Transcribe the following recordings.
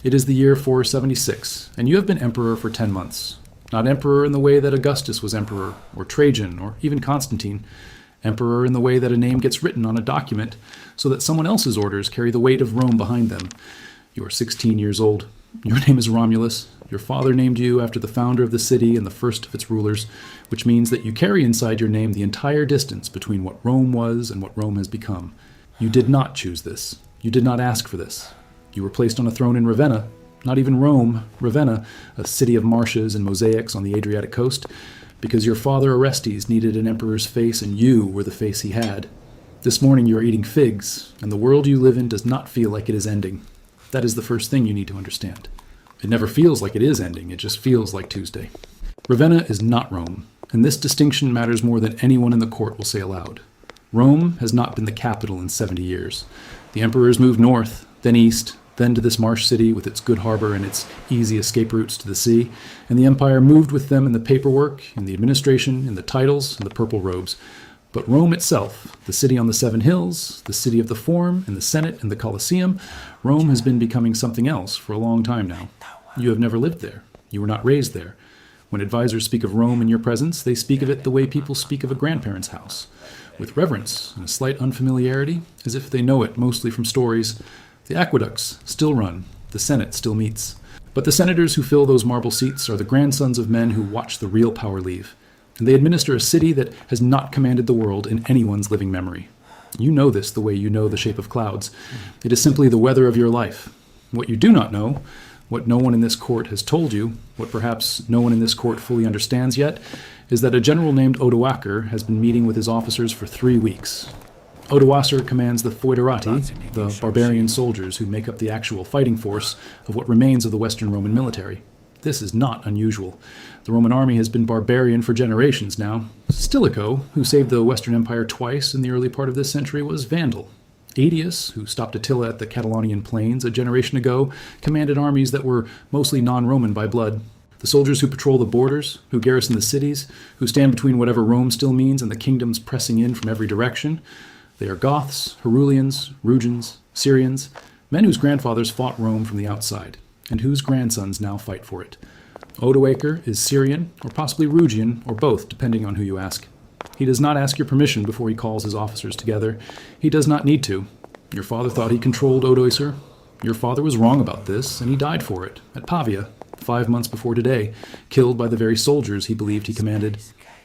It is the year 476, and you have been emperor for 10 months. Not emperor in the way that Augustus was emperor, or Trajan, or even Constantine. Emperor in the way that a name gets written on a document so that someone else's orders carry the weight of Rome behind them. You are 16 years old. Your name is Romulus. Your father named you after the founder of the city and the first of its rulers, which means that you carry inside your name the entire distance between what Rome was and what Rome has become. You did not choose this. You did not ask for this. You were placed on a throne in Ravenna, not even Rome, Ravenna, a city of marshes and mosaics on the Adriatic coast, because your father Orestes needed an emperor's face and you were the face he had. This morning you are eating figs, and the world you live in does not feel like it is ending. That is the first thing you need to understand. It never feels like it is ending, it just feels like Tuesday. Ravenna is not Rome, and this distinction matters more than anyone in the court will say aloud. Rome has not been the capital in 70 years. The emperors moved north, then east, then to this marsh city with its good harbor and its easy escape routes to the sea, and the empire moved with them in the paperwork, in the administration, in the titles, and the purple robes. But Rome itself, the city on the 7 hills, the city of the Forum, and the Senate, and the Colosseum, Rome has been becoming something else for a long time now. You have never lived there. You were not raised there. When advisors speak of Rome in your presence, they speak of it the way people speak of a grandparent's house, with reverence and a slight unfamiliarity, as if they know it mostly from stories. The aqueducts still run. The Senate still meets. But the senators who fill those marble seats are the grandsons of men who watch the real power leave. And they administer a city that has not commanded the world in anyone's living memory. You know this the way you know the shape of clouds. It is simply the weather of your life. What you do not know, what no one in this court has told you, what perhaps no one in this court fully understands yet, is that a general named Odoacer has been meeting with his officers for 3 weeks. Odoacer commands the foederati, the barbarian soldiers who make up the actual fighting force of what remains of the Western Roman military. This is not unusual. The Roman army has been barbarian for generations now. Stilicho, who saved the Western Empire twice in the early part of this century, was Vandal. Aetius, who stopped Attila at the Catalonian plains a generation ago, commanded armies that were mostly non-Roman by blood. The soldiers who patrol the borders, who garrison the cities, who stand between whatever Rome still means and the kingdoms pressing in from every direction, they are Goths, Herulians, Rugians, Syrians, men whose grandfathers fought Rome from the outside, and whose grandsons now fight for it. Odoacer is Syrian, or possibly Rugian, or both, depending on who you ask. He does not ask your permission before he calls his officers together. He does not need to. Your father thought he controlled Odoacer. Your father was wrong about this, and he died for it, at Pavia, 5 months before today, killed by the very soldiers he believed he commanded.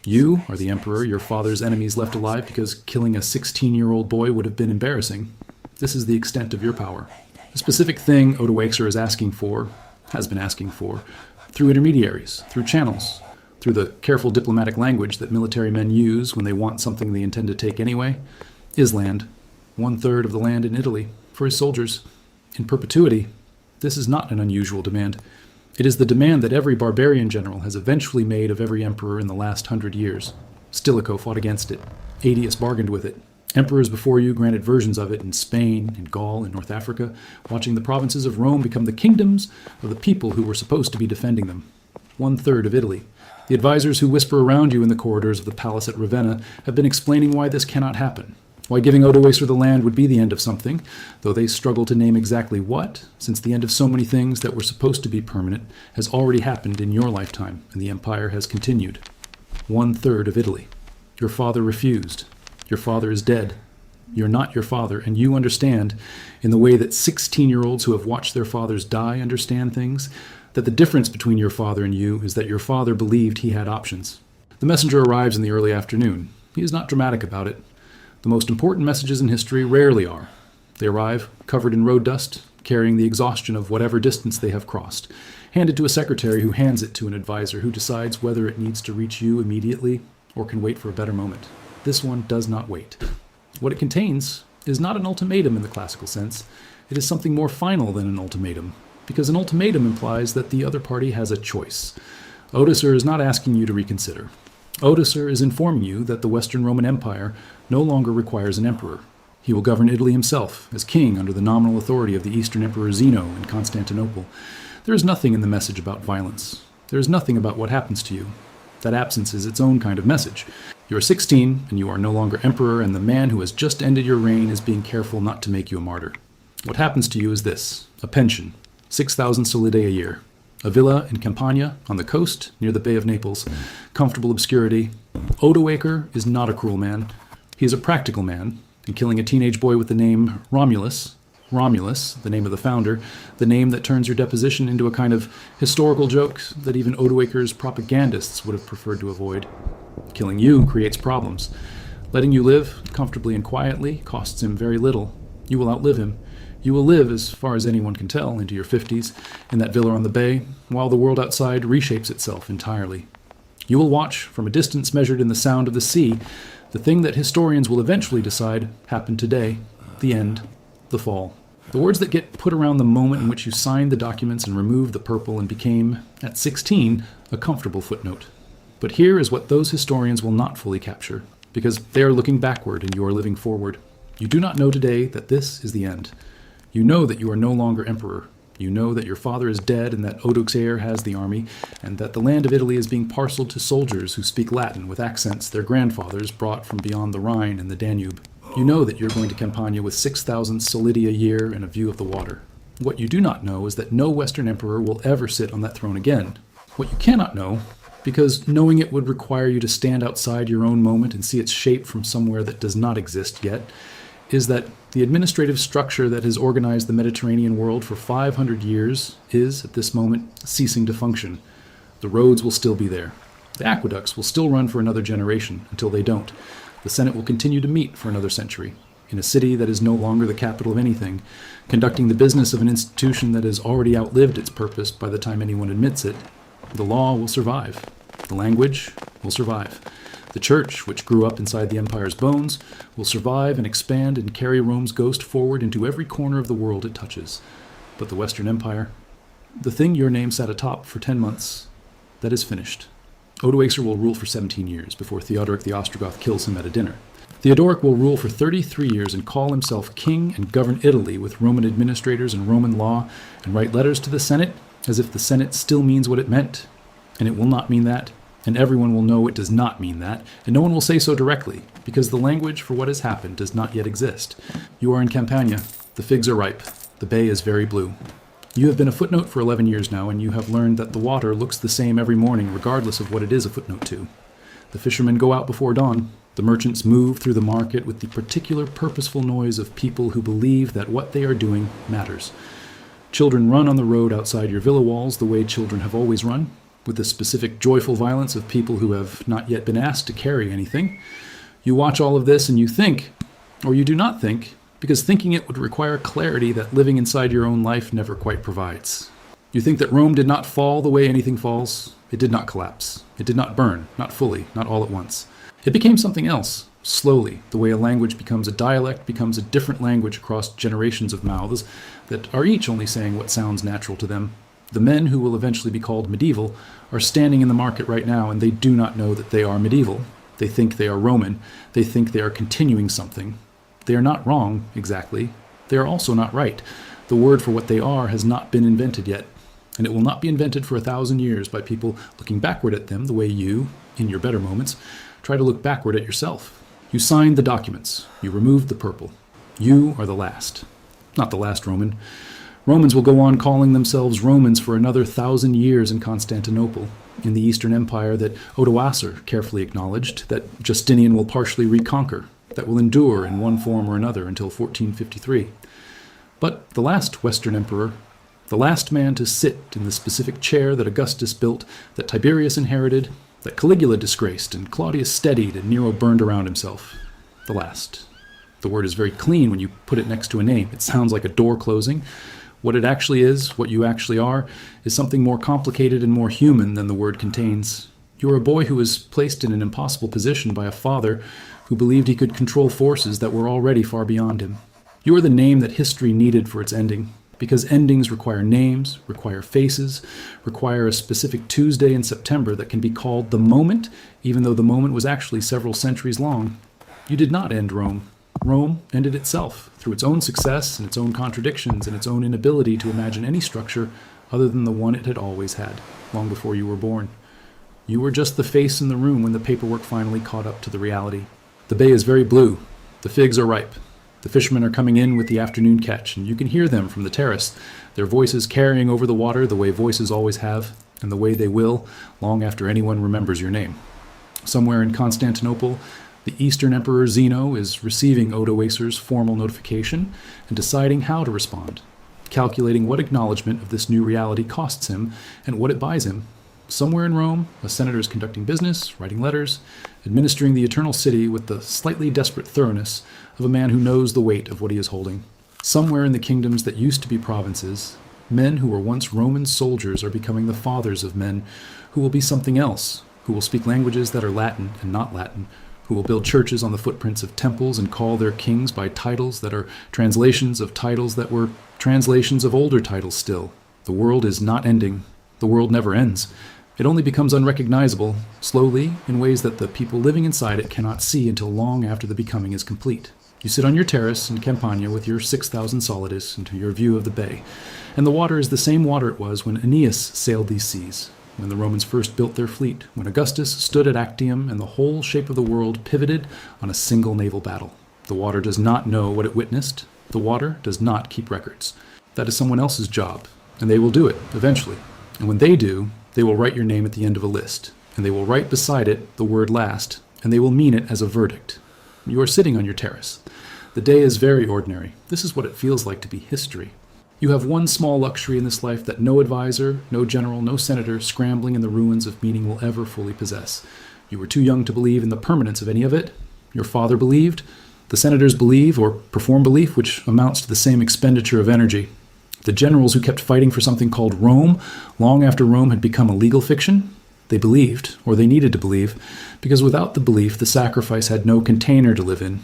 You are the emperor your father's enemies left alive because killing a 16-year-old boy would have been embarrassing. This is the extent of your power. The specific thing Odoacer is asking for, has been asking for, through intermediaries, through channels, through the careful diplomatic language that military men use when they want something they intend to take anyway, is land, 1/3 of the land in Italy, for his soldiers, in perpetuity. This is not an unusual demand. It is the demand that every barbarian general has eventually made of every emperor in the last 100 years. Stilicho fought against it. Aetius bargained with it. Emperors before you granted versions of it in Spain, in Gaul, in North Africa, watching the provinces of Rome become the kingdoms of the people who were supposed to be defending them. 1/3 of Italy. The advisors who whisper around you in the corridors of the palace at Ravenna have been explaining why this cannot happen, why giving Odoacer the land would be the end of something, though they struggle to name exactly what, since the end of so many things that were supposed to be permanent has already happened in your lifetime, and the empire has continued. 1/3 of Italy. Your father refused. Your father is dead. You're not your father, and you understand, in the way that 16-year-olds who have watched their fathers die understand things, that the difference between your father and you is that your father believed he had options. The messenger arrives in the early afternoon. He is not dramatic about it. The most important messages in history rarely are. They arrive, covered in road dust, carrying the exhaustion of whatever distance they have crossed, handed to a secretary who hands it to an advisor who decides whether it needs to reach you immediately or can wait for a better moment. This one does not wait. What it contains is not an ultimatum in the classical sense. It is something more final than an ultimatum, because an ultimatum implies that the other party has a choice. Odoacer is not asking you to reconsider. Odoacer is informing you that the Western Roman Empire no longer requires an emperor. He will govern Italy himself, as king under the nominal authority of the Eastern Emperor Zeno in Constantinople. There is nothing in the message about violence. There is nothing about what happens to you. That absence is its own kind of message. You are 16, and you are no longer emperor, and the man who has just ended your reign is being careful not to make you a martyr. What happens to you is this: a pension, 6,000 solidae a year. A villa in Campania, on the coast, near the Bay of Naples. Comfortable obscurity. Odoaker is not a cruel man. He is a practical man, and killing a teenage boy with the name Romulus, the name of the founder, the name that turns your deposition into a kind of historical joke that even Odoaker's propagandists would have preferred to avoid. Killing you creates problems. Letting you live, comfortably and quietly, costs him very little. You will outlive him. You will live, as far as anyone can tell, into your 50s, in that villa on the bay, while the world outside reshapes itself entirely. You will watch, from a distance measured in the sound of the sea, the thing that historians will eventually decide happened today, the end, the fall. The words that get put around the moment in which you signed the documents and removed the purple and became, at 16, a comfortable footnote. But here is what those historians will not fully capture, because they are looking backward and you are living forward. You do not know today that this is the end. You know that you are no longer emperor. You know that your father is dead and that Odoacer has the army, and that the land of Italy is being parceled to soldiers who speak Latin with accents their grandfathers brought from beyond the Rhine and the Danube. You know that you're going to Campania with 6,000 solidi a year and a view of the water. What you do not know is that no Western emperor will ever sit on that throne again. What you cannot know, because knowing it would require you to stand outside your own moment and see its shape from somewhere that does not exist yet, is that the administrative structure that has organized the Mediterranean world for 500 years is, at this moment, ceasing to function. The roads will still be there. The aqueducts will still run for another generation, until they don't. The Senate will continue to meet for another century, in a city that is no longer the capital of anything, conducting the business of an institution that has already outlived its purpose by the time anyone admits it. The law will survive. The language will survive. The church, which grew up inside the empire's bones, will survive and expand and carry Rome's ghost forward into every corner of the world it touches. But the Western Empire, the thing your name sat atop for 10 months, that is finished. Odoacer will rule for 17 years before Theodoric the Ostrogoth kills him at a dinner. Theodoric will rule for 33 years and call himself king and govern Italy with Roman administrators and Roman law and write letters to the Senate as if the Senate still means what it meant. And it will not mean that. And everyone will know it does not mean that, and no one will say so directly, because the language for what has happened does not yet exist. You are in Campania. The figs are ripe. The bay is very blue. You have been a footnote for 11 years now, and you have learned that the water looks the same every morning, regardless of what it is a footnote to. The fishermen go out before dawn. The merchants move through the market with the particular purposeful noise of people who believe that what they are doing matters. Children run on the road outside your villa walls the way children have always run, with the specific joyful violence of people who have not yet been asked to carry anything. You watch all of this and you think, or you do not think, because thinking it would require clarity that living inside your own life never quite provides. You think that Rome did not fall the way anything falls. It did not collapse. It did not burn, not fully, not all at once. It became something else, slowly, the way a language becomes a dialect becomes a different language across generations of mouths that are each only saying what sounds natural to them. The men who will eventually be called medieval are standing in the market right now, and they do not know that they are medieval. They think they are Roman. They think they are continuing something. They are not wrong, exactly. They are also not right. The word for what they are has not been invented yet, and it will not be invented for 1,000 years by people looking backward at them the way you, in your better moments, try to look backward at yourself. You signed the documents. You removed the purple. You are the last. Not the last Roman. Romans will go on calling themselves Romans for another 1,000 years in Constantinople, in the Eastern Empire that Odoacer carefully acknowledged, that Justinian will partially reconquer, that will endure in one form or another until 1453. But the last Western emperor, the last man to sit in the specific chair that Augustus built, that Tiberius inherited, that Caligula disgraced, and Claudius steadied, and Nero burned around himself. The last. The word is very clean when you put it next to a name. It sounds like a door closing. What it actually is, what you actually are, is something more complicated and more human than the word contains. You are a boy who was placed in an impossible position by a father who believed he could control forces that were already far beyond him. You are the name that history needed for its ending, because endings require names, require faces, require a specific Tuesday in September that can be called the moment, even though the moment was actually several centuries long. You did not end Rome. Rome ended itself through its own success and its own contradictions and its own inability to imagine any structure other than the one it had always had, long before you were born. You were just the face in the room when the paperwork finally caught up to the reality. The bay is very blue. The figs are ripe. The fishermen are coming in with the afternoon catch, and you can hear them from the terrace, their voices carrying over the water the way voices always have, and the way they will, long after anyone remembers your name. Somewhere in Constantinople, the Eastern Emperor Zeno is receiving Odoacer's formal notification and deciding how to respond, calculating what acknowledgement of this new reality costs him and what it buys him. Somewhere in Rome, a senator is conducting business, writing letters, administering the eternal city with the slightly desperate thoroughness of a man who knows the weight of what he is holding. Somewhere in the kingdoms that used to be provinces, men who were once Roman soldiers are becoming the fathers of men who will be something else, who will speak languages that are Latin and not Latin, who will build churches on the footprints of temples and call their kings by titles that are translations of titles that were translations of older titles still. The world is not ending. The world never ends. It only becomes unrecognizable, slowly, in ways that the people living inside it cannot see until long after the becoming is complete. You sit on your terrace in Campania with your 6,000 solidus into your view of the bay, and the water is the same water it was when Aeneas sailed these seas, when the Romans first built their fleet, when Augustus stood at Actium and the whole shape of the world pivoted on a single naval battle. The water does not know what it witnessed. The water does not keep records. That is someone else's job, and they will do it, eventually. And when they do, they will write your name at the end of a list, and they will write beside it the word last, and they will mean it as a verdict. You are sitting on your terrace. The day is very ordinary. This is what it feels like to be history. You have one small luxury in this life that no advisor, no general, no senator scrambling in the ruins of meaning will ever fully possess. You were too young to believe in the permanence of any of it. Your father believed. The senators believe, or perform belief, which amounts to the same expenditure of energy. The generals who kept fighting for something called Rome, long after Rome had become a legal fiction, they believed, or they needed to believe, because without the belief, the sacrifice had no container to live in.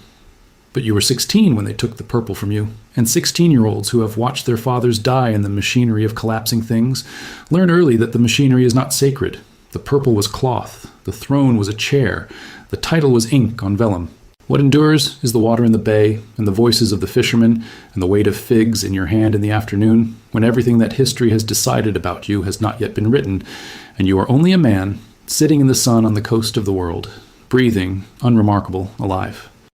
But you were 16 when they took the purple from you, and 16-year-olds who have watched their fathers die in the machinery of collapsing things learn early that the machinery is not sacred. The purple was cloth, the throne was a chair, the title was ink on vellum. What endures is the water in the bay, and the voices of the fishermen, and the weight of figs in your hand in the afternoon, when everything that history has decided about you has not yet been written, and you are only a man, sitting in the sun on the coast of the world, breathing, unremarkable, alive.